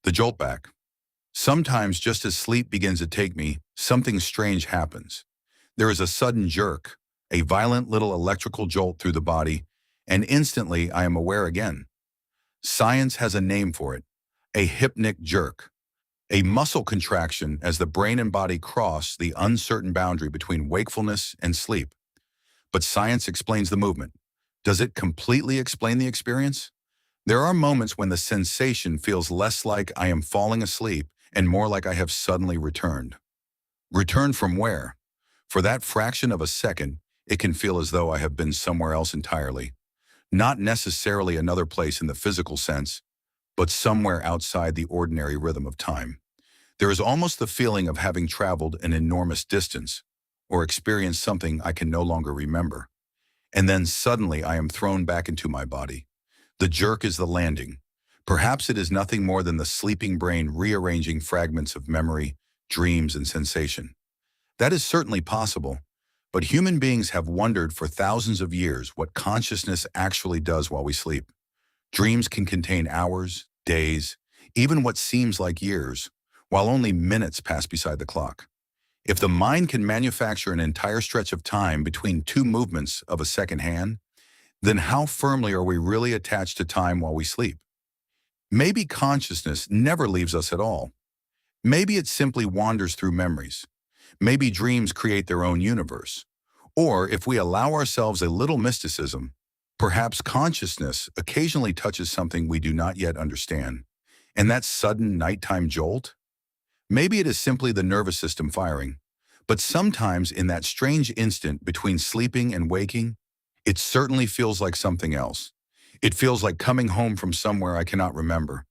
The jolt back. Sometimes just as sleep begins to take me, something strange happens. There is a sudden jerk, a violent little electrical jolt through the body, and instantly I am aware again. Science has a name for it, a hypnic jerk, a muscle contraction as the brain and body cross the uncertain boundary between wakefulness and sleep. But science explains the movement. Does it completely explain the experience? There are moments when the sensation feels less like I am falling asleep and more like I have suddenly returned. Returned from where? For that fraction of a second, it can feel as though I have been somewhere else entirely. Not necessarily another place in the physical sense, but somewhere outside the ordinary rhythm of time. There is almost the feeling of having traveled an enormous distance or experienced something I can no longer remember. And then suddenly I am thrown back into my body. The jerk is the landing. Perhaps it is nothing more than the sleeping brain rearranging fragments of memory, dreams, and sensation. That is certainly possible, but human beings have wondered for thousands of years what consciousness actually does while we sleep. Dreams can contain hours, days, even what seems like years, while only minutes pass beside the clock. If the mind can manufacture an entire stretch of time between two movements of a second hand, then how firmly are we really attached to time while we sleep? Maybe consciousness never leaves us at all. Maybe it simply wanders through memories. Maybe dreams create their own universe. Or if we allow ourselves a little mysticism, perhaps consciousness occasionally touches something we do not yet understand. And that sudden nighttime jolt? Maybe it is simply the nervous system firing. But sometimes in that strange instant between sleeping and waking, it certainly feels like something else. It feels like coming home from somewhere I cannot remember.